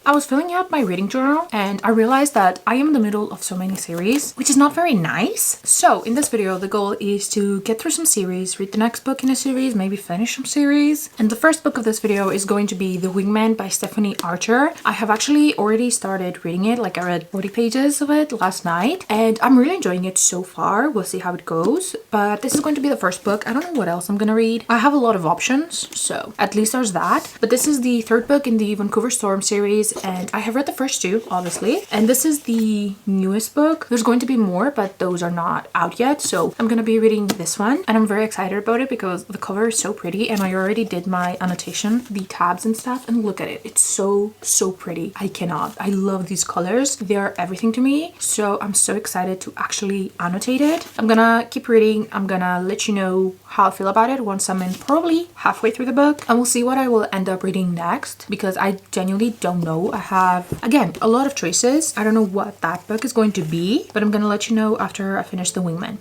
I was filling out my reading journal and I realized that I am in the middle of so many series, which is not very nice. So in this video, the goal is to get through some series, read the next book in a series, maybe finish some series. And the first book of this video is going to be The Wingman by Stephanie Archer. I have actually already started reading it, like I read 40 pages of it last night and I'm really enjoying it so far. We'll see how it goes, but this is going to be the first book. I don't know what else I'm gonna read. I have a lot of options, so at least there's that. But this is the third book in the Vancouver Storm series and I have read the first two, obviously. And this is the newest book. There's going to be more, but those are not out yet. So I'm gonna be reading this one and I'm very excited about it because the cover is so pretty and I already did my annotation, the tabs and stuff, and look at it. It's so pretty. I cannot. I love these colors. They are everything to me. So I'm so excited to actually annotate it. I'm gonna keep reading. I'm gonna let you know how I feel about it once I'm in probably halfway through the book, and we'll see what I will end up reading next because I genuinely don't know. I have, again, a lot of choices. I don't know what that book is going to be, but I'm gonna let you know after I finish The Wingman.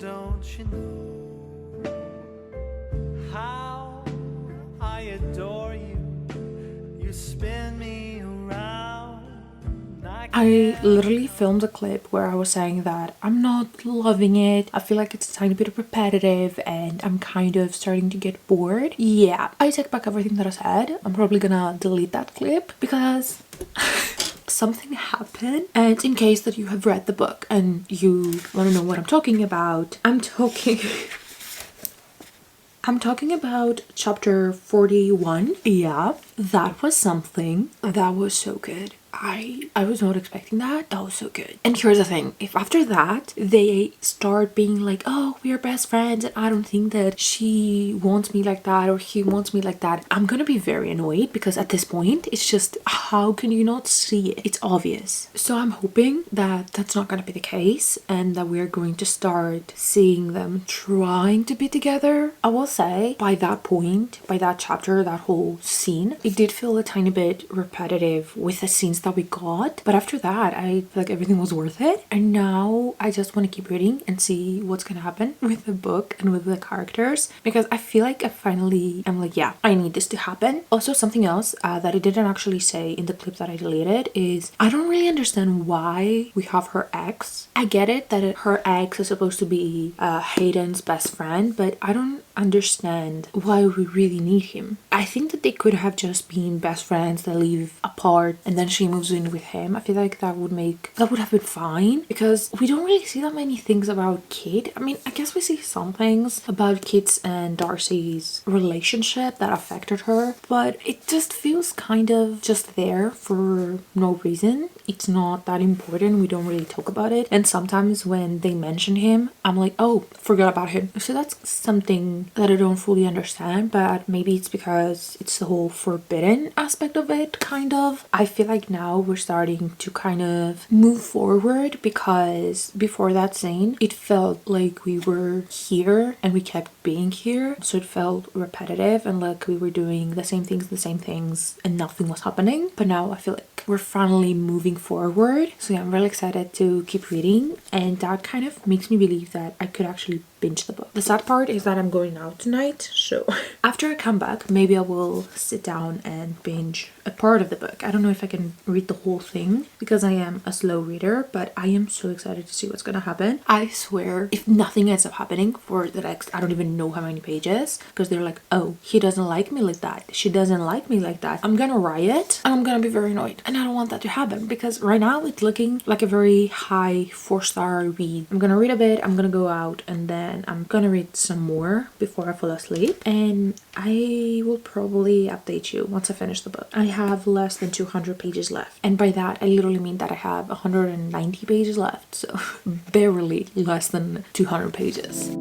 Don't you know how I adore you? You spin me around. I literally filmed a clip where I was saying that I'm not loving it. I feel like it's a tiny bit repetitive and I'm kind of starting to get bored. Yeah, I take back everything that I said. I'm probably gonna delete that clip because something happened. And in case that you have read the book and you want to know what I'm talking about, I'm talking about chapter 41. Yeah, that was something. That was so good. I was not expecting that. That was so good. And here's the thing, if after that they start being like, oh, we are best friends and I don't think that she wants me like that or he wants me like that, I'm gonna be very annoyed because at this point it's just, how can you not see it? It's obvious. So I'm hoping that that's not gonna be the case and that we're going to start seeing them trying to be together. I will say by that point, by that chapter, that whole scene, it did feel a tiny bit repetitive with the scenes that we got, but after that I feel like everything was worth it. And now I just want to keep reading and see what's gonna happen with the book and with the characters because I feel like I'm like, yeah, I need this to happen. Also, something else that I didn't actually say in the clip that I deleted is I don't really understand why we have her ex. I get it that her ex is supposed to be Hayden's best friend, but I don't understand why we really need him. I think that they could have just been best friends that live apart and then she moves in with him. I feel like that would have been fine because we don't really see that many things about Kit. I mean, I guess we see some things about Kit's and Darcy's relationship that affected her, but it just feels kind of just there for no reason. It's not that important. We don't really talk about it. And sometimes when they mention him, I'm like, oh, forgot about him. So that's something that I don't fully understand, but maybe it's because it's the whole forbidden aspect of it, kind of. I feel like now we're starting to kind of move forward because before that scene, it felt like we were here and we kept being here. So it felt repetitive and like we were doing the same things and nothing was happening. But now I feel like we're finally moving forward. So yeah, I'm really excited to keep reading and that kind of makes me believe that I could actually binge the book. The sad part is that I'm going out tonight, so after I come back maybe I will sit down and binge a part of the book. I don't know if I can read the whole thing because I am a slow reader, but I am so excited to see what's gonna happen. I swear if nothing ends up happening for the next I don't even know how many pages, because they're like, oh, he doesn't like me like that, she doesn't like me like that, I'm gonna riot and I'm gonna be very annoyed and I don't want that to happen because right now it's looking like a very high 4-star read. I'm gonna read a bit, I'm gonna go out and then I'm gonna read some more before I fall asleep and I will probably update you once I finish the book. I have less than 200 pages left and by that I literally mean that I have 190 pages left, so barely less than 200 pages.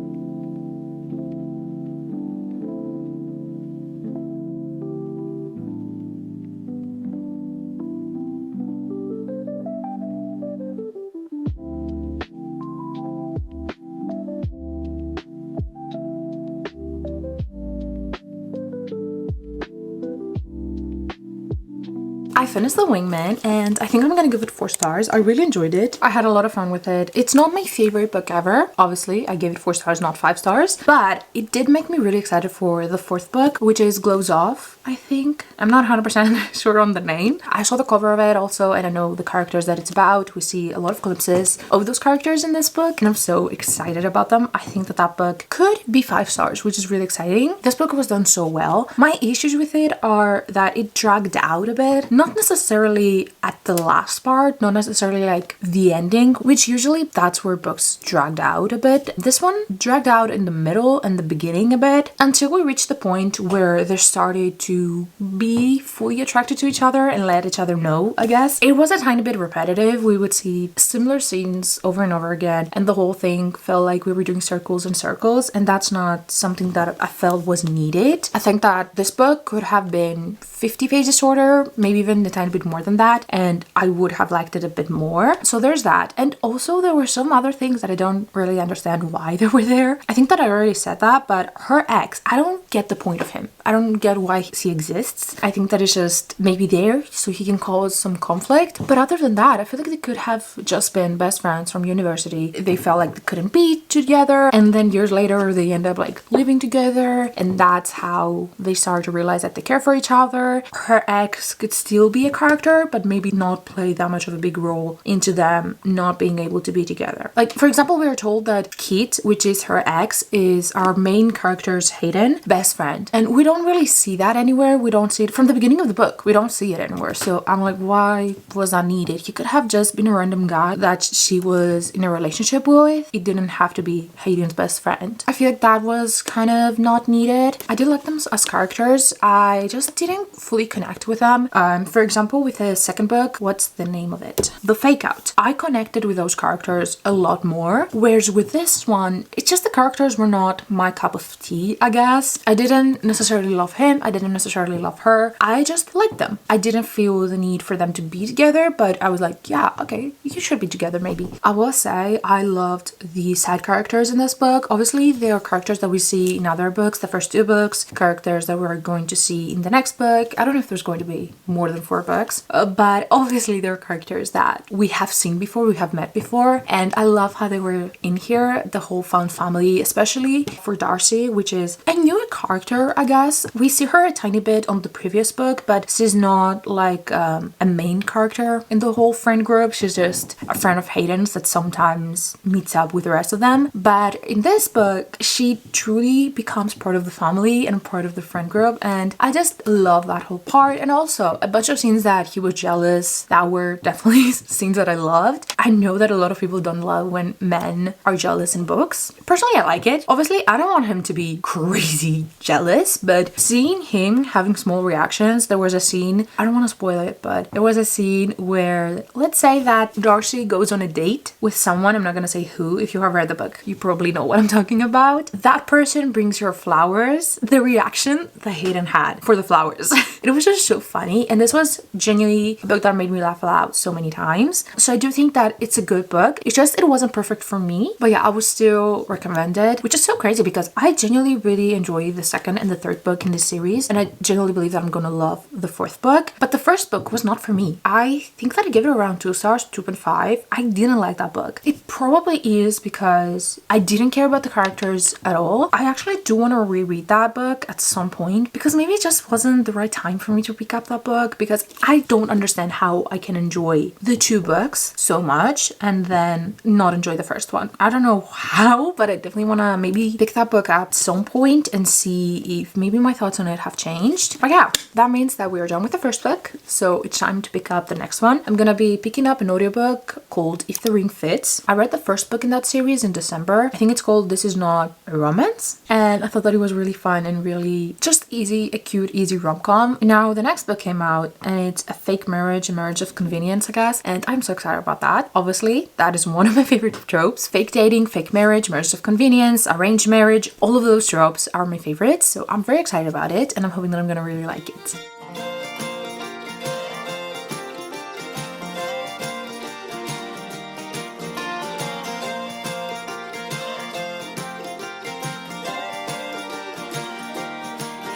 I finished The Wingman and I think I'm gonna give it 4 stars. I really enjoyed it. I had a lot of fun with it. It's not my favorite book ever. Obviously, I gave it 4 stars, not 5 stars. But it did make me really excited for the 4th book, which is Glows Off, I think. I'm not 100% sure on the name. I saw the cover of it also, and I know the characters that it's about. We see a lot of glimpses of those characters in this book, and I'm so excited about them. I think that that book could be 5 stars, which is really exciting. This book was done so well. My issues with it are that it dragged out a bit, not necessarily at the last part, not necessarily like the ending, which usually that's where books dragged out a bit. This one dragged out in the middle and the beginning a bit until we reached the point where they started to be fully attracted to each other and let each other know, I guess. It was a tiny bit repetitive. We would see similar scenes over and over again, and the whole thing felt like we were doing circles and circles, and that's not something that I felt was needed. I think that this book could have been 50 pages shorter, maybe even a tiny bit more than that, and I would have liked it a bit more. So there's that. And also there were some other things that I don't really understand why they were there. I think that I already said that, but her ex, I don't get the point of him. I don't get why he exists. I think that it's just maybe there so he can cause some conflict. But other than that, I feel like they could have just been best friends from university. They felt like they couldn't be together, and then years later they end up like living together, and that's how they start to realize that they care for each other. Her ex could still be a character, but maybe not play that much of a big role into them not being able to be together. Like, for example, we are told that Kate, which is her ex, is our main character's Hayden best friend, and we don't really see that anywhere. We don't see it from the beginning of the book. We don't see it anywhere. So I'm like, why was that needed? He could have just been a random guy that she was in a relationship with. It didn't have to be Hayden's best friend. I feel like that was kind of not needed. I did like them as characters. I just didn't fully connect with them. For example, with the second book, what's the name of it? The Fake Out. I connected with those characters a lot more. Whereas with this one, it's just the characters were not my cup of tea, I guess. I didn't necessarily love him. I didn't necessarily love her. I just liked them. I didn't feel the need for them to be together, but I was like, yeah, okay, you should be together maybe. I will say I loved the side characters in this book. Obviously, they are characters that we see in other books, the first 2 books, characters that we're going to see in the next book. I don't know if there's going to be more than 4 books, but obviously they're characters that we have seen before, we have met before, and I love how they were in here. The whole found family, especially for Darcy, which is a newer character, I guess. We see her a tiny bit on the previous book, but she's not like a main character in the whole friend group. She's just a friend of Hayden's that sometimes meets up with the rest of them. But in this book, she truly becomes part of the family and part of the friend group, and I just love that whole part. And also a bunch of scenes that he was jealous, that were definitely scenes that I loved. I know that a lot of people don't love when men are jealous in books. Personally, I like it. Obviously, I don't want him to be crazy jealous, but seeing him having small reactions, there was a scene, I don't want to spoil it, but there was a scene where, let's say that Darcy goes on a date with someone, I'm not gonna say who. If you have read the book, you probably know what I'm talking about. That person brings her flowers. The reaction that Hayden had for the flowers, it was just so funny, and this was genuinely a book that made me laugh out so many times. So I do think that it's a good book. It's just it wasn't perfect for me, but yeah, I would still recommend it, which is so crazy because I genuinely really enjoy the second and the third book in this series, and I genuinely believe that I'm gonna love the 4th book. But the first book was not for me. I think that I gave it around 2 stars, 2.5. I didn't like that book. It probably is because I didn't care about the characters at all. I actually do want to reread that book at some point because maybe it just wasn't the right time for me to pick up that book, because I don't understand how I can enjoy the 2 books so much and then not enjoy the first one. I don't know how, but I definitely want to maybe pick that book up at some point and see if maybe my thoughts on it have changed. But yeah, that means that we are done with the first book, so it's time to pick up the next one. I'm gonna be picking up an audiobook called If the Ring Fits. I read the first book in that series in December. I think it's called This Is Not a Romance, and I thought that it was really fun and really just easy, a cute, easy rom-com. Now the next book came out and it's a fake marriage, a marriage of convenience, I guess, and I'm so excited about that. Obviously, that is one of my favorite tropes. Fake dating, fake marriage, marriage of convenience, arranged marriage, all of those tropes are my favorites, so I'm very excited about it and I'm hoping that I'm gonna really like it.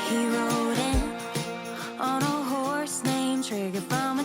He rode in on a horse named Trigger from a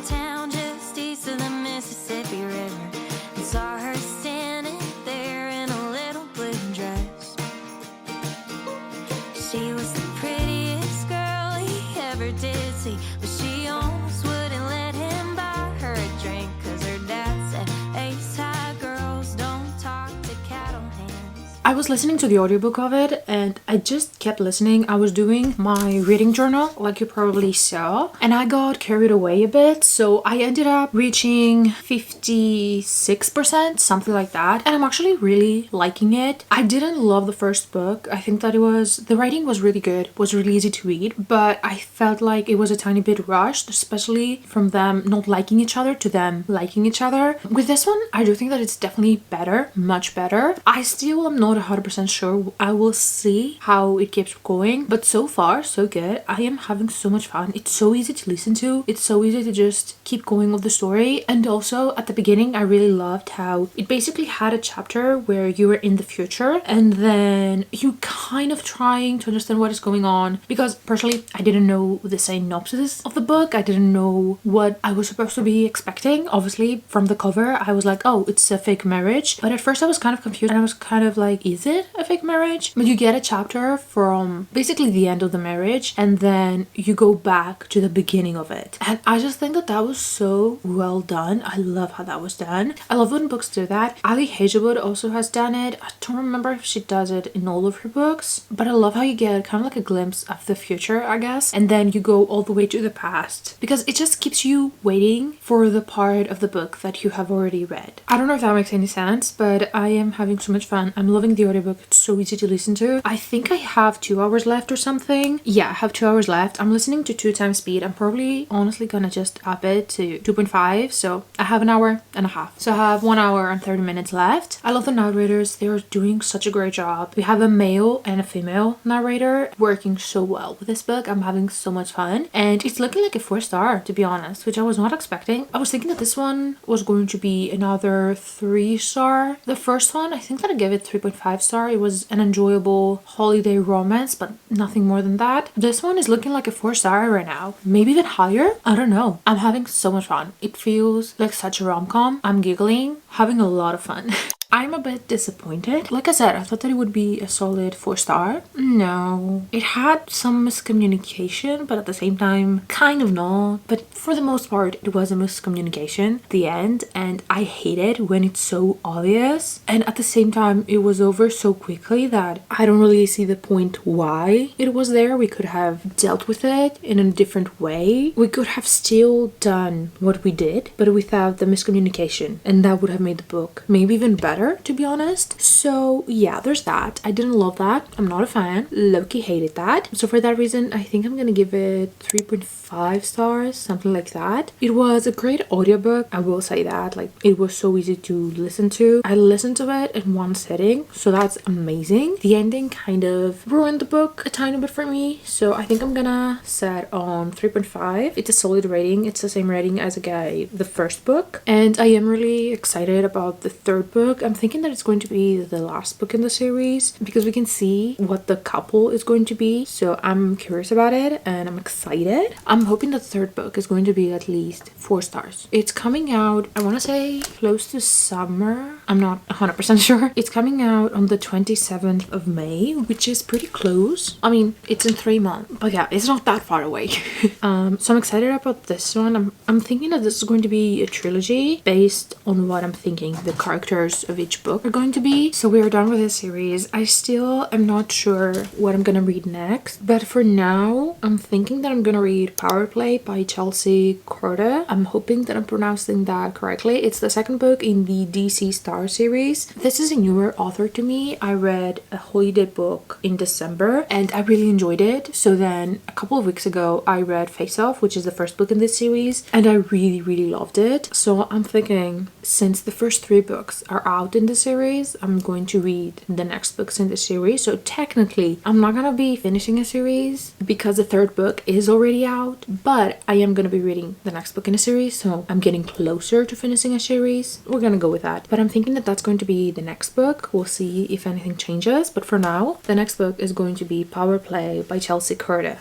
never did see. But she almost wouldn't let him buy her a drink, 'cause her dad said ace high girls don't talk to cattle hands. I was listening to the audiobook of it and I just kept listening. I was doing my reading journal, like you probably saw, and I got carried away a bit. So I ended up reaching 56%, something like that. And I'm actually really liking it. I didn't love the first book. I think that the writing was really good, was really easy to read, but I felt like it was a tiny bit rushed, especially from them not liking each other to them liking each other. With this one, I do think that it's definitely better, much better. I still am not 100% sure. I will see how it keeps going, but so far so good. I am having so much fun. It's so easy to listen to. It's so easy to just keep going with the story. And also at the beginning, I really loved how it basically had a chapter where you were in the future and then you kind of trying to understand what is going on, because personally I didn't know the synopsis of the book. I didn't know what I was supposed to be expecting. Obviously from the cover I was like, oh, it's a fake marriage, but at first I was kind of confused and I was kind of like, is it a fake marriage? But you get a chapter from basically the end of the marriage and then you go back to the beginning of it, and I just think that that was so well done. I love how that was done. I love when books do that. Ali Hazelwood also has done it. I don't remember if she does it in all of her books, but I love how you get kind of like a glimpse of the future, I guess, and then you go all the way to the past, because it just keeps you waiting for the part of the book that you have already read. I don't know if that makes any sense, but I am having so much fun. I'm loving the audiobook. It's so easy to listen to. I think I have 2 hours left or something. Yeah, I have 2 hours left. I'm listening to 2 times speed. I'm probably honestly gonna just up it to 2.5, so I have an hour and a half. So I have 1 hour and 30 minutes left. I love the narrators. They're doing such a great job. We have a male and a female narrator working so well with this book. I'm having so much fun and it's looking like a 4-star, to be honest, which I was not expecting. I was thinking that this one was going to be another 3-star. The first one, I think that I gave it 3.5-star. It was an enjoyable holiday romance, but nothing more than that. This one is looking like a 4-star right now, maybe even higher. I don't know. I'm having so much fun. It feels like such a rom-com. I'm giggling, having a lot of fun. I'm a bit disappointed. Like I said, I thought that it would be a solid 4-star. No, it had some miscommunication, but at the same time, kind of not. But for the most part, it was a miscommunication at the end, and I hate it when it's so obvious. And at the same time, it was over so quickly that I don't really see the point why it was there. We could have dealt with it in a different way. We could have still done what we did, but without the miscommunication, and that would have made the book maybe even better, to be honest. So yeah, there's that. I didn't love that. I'm not a fan. Loki hated that. So for that reason, I think I'm gonna give it 3.5 stars, something like that. It was a great audiobook, I will say that. Like, it was so easy to listen to. I listened to it in one sitting, so that's amazing. The ending kind of ruined the book a tiny bit for me, so I think I'm gonna set on 3.5. It's a solid rating. It's the same rating as I gave the first book, and I am really excited about the third book. I'm thinking that it's going to be the last book in the series because we can see what the couple is going to be. So I'm curious about it and I'm excited. I'm hoping the third book is going to be at least 4 stars. It's coming out, I want to say close to summer. I'm not 100% sure. It's coming out on the 27th of May, which is pretty close. I mean, it's in 3 months, but yeah, it's not that far away. So I'm excited about this one. I'm thinking that this is going to be a trilogy based on what I'm thinking the characters of each book are going to be. So we are done with this series. I still am not sure what I'm gonna read next, but for now I'm thinking that I'm gonna read Power Play by Chelsea Corda. I'm hoping that I'm pronouncing that correctly. It's the second book in the DC Star series. This is a newer author to me. I read a holiday book in December and I really enjoyed it. So then a couple of weeks ago I read Face Off, which is the first book in this series, and I really loved it. So I'm thinking, since the first 3 books are out in the series, I'm going to read the next books in the series. So technically I'm not gonna be finishing a series because the third book is already out, but I am gonna be reading the next book in a series, so I'm getting closer to finishing a series. We're gonna go with that, but I'm thinking that that's going to be the next book. We'll see if anything changes, but for now the next book is going to be Power Play by Chelsea Corda.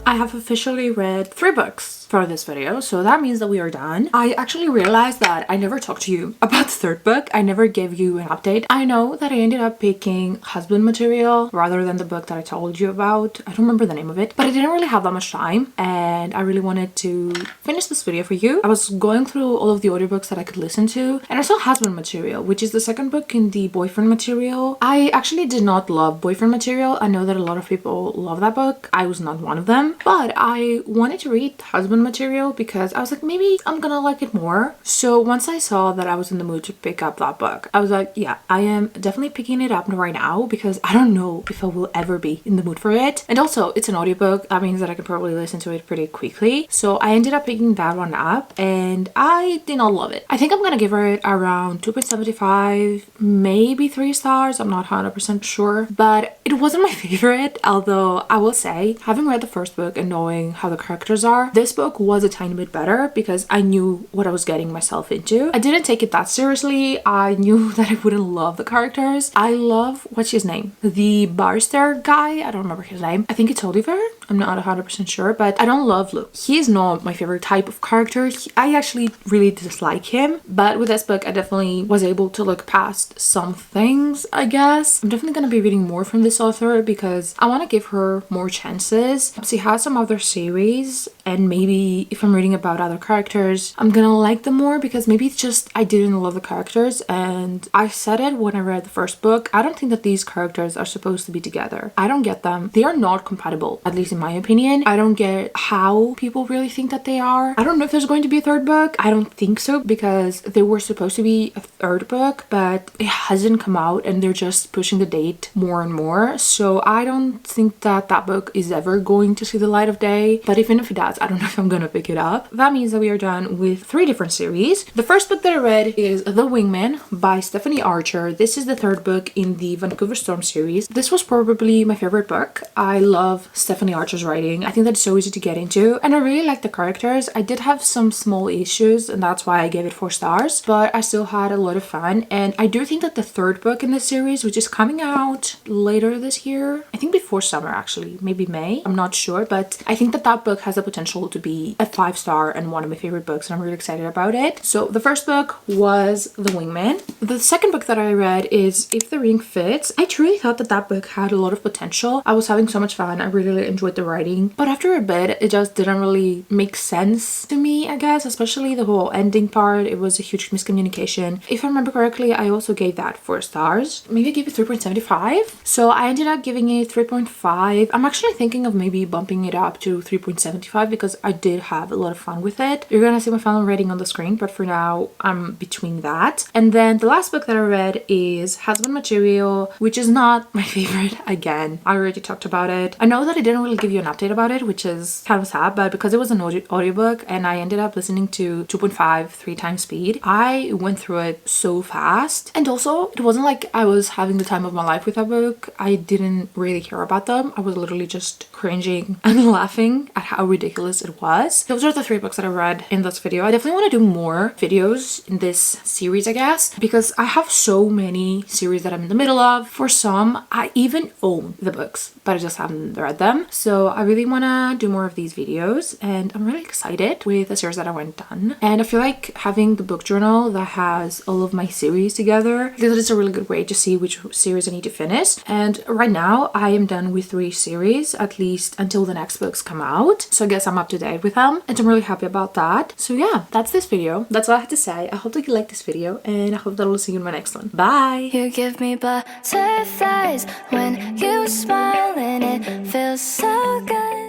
I have officially read 3 books for this video, so that means that we are done. I actually realized that I never talked to you about the 3rd book. I never gave you an update. I know that I ended up picking husband material rather than the book that I told you about. I don't remember the name of it, but I didn't really have that much time and I really wanted to finish this video for you. I was going through all of the audiobooks that I could listen to, and I saw husband material, which is the 2nd book in the boyfriend material. I actually did not love boyfriend material. I know that a lot of people love that book. I was not one of them, but I wanted to read husband material because I was like, maybe I'm gonna like it more. So once I saw that I was in the mood to pick up that book, I was like, yeah, I am definitely picking it up right now because I don't know if I will ever be in the mood for it. And also it's an audiobook. That means that I can probably listen to it pretty quickly. So I ended up picking that one up and I did not love it. I think I'm gonna give it around 2.75, maybe 3 stars. I'm not 100% sure, but it wasn't my favorite. Although I will say, having read the 1st book and knowing how the characters are, this book was a tiny bit better because I knew what I was getting myself into. I didn't take it that seriously. I knew that I wouldn't love the characters. I love, what's his name? The barrister guy. I don't remember his name. I think it's Oliver. I'm not 100% sure, but I don't love Luke. He is not my favorite type of character. I actually really dislike him, but with this book I definitely was able to look past some things, I guess. I'm definitely going to be reading more from this author because I want to give her more chances. She has some other series and maybe if I'm reading about other characters I'm gonna like them more because maybe it's just I didn't love the characters, and I said it when I read the 1st book. I don't think that these characters are supposed to be together. I don't get them. They are not compatible, at least in my opinion. I don't get how people really think that they are. I don't know if there's going to be a 3rd book. I don't think so because they were supposed to be a 3rd book, but it hasn't come out and they're just pushing the date more and more. So I don't think that that book is ever going to see the light of day, but even if it does, I don't know if I'm gonna pick it up. That means that we are done with 3 different series. The 1st book that I read is The Wingman by Stephanie Archer. This is the 3rd book in the Vancouver Storm series. This was probably my favorite book. I love Stephanie Archer's writing. I think that's so easy to get into and I really like the characters. I did have some small issues and that's why I gave it 4 stars, but I still had a lot of fun. And I do think that the 3rd book in this series, which is coming out later this year, I think before summer actually, maybe May, I'm not sure, but I think that that book has the potential to be a 5-star and one of my favorite books and I'm really excited about it. So the 1st book was The Wingman. The 2nd book that I read is If the Ring Fits. I truly thought that that book had a lot of potential. I was having so much fun. I really enjoyed the writing, but after a bit it just didn't really make sense to me, I guess, especially the whole ending part. It was a huge miscommunication. If I remember correctly, I also gave that 4 stars. Maybe I gave it 3.75. So I ended up giving it 3.5. I'm actually thinking of maybe bumping it up to 3.75 because I did have a lot of fun with it. You're gonna see my final rating on the screen, but for now I'm between that. And then the last book that I read is Husband Material, which is not my favorite. Again, I already talked about it. I know that I didn't really give you an update about it, which is kind of sad, but because it was an audiobook and I ended up listening to 2.5, 3 times speed, I went through it so fast. And also it wasn't like I was having the time of my life with that book. I didn't really care about them. I was literally just cringing and laughing at how ridiculous it was. Those are the 3 books that I read in this video. I definitely want to do more videos in this series, I guess, because I have so many series that I'm in the middle of. For some, I even own the books, but I just haven't read them. So I really want to do more of these videos and I'm really excited with the series that I went done. And I feel like having the book journal that has all of my series together, I think that is a really good way to see which series I need to finish. And right now I am done with 3 series, at least until the next books come out. So I guess I'm up to date with them and I'm really happy about that. So yeah, that's this video. That's all I have to say. I hope that you liked this video and I hope that I'll see you in my next one. Bye! You give me butterflies when you smile and it feels so good.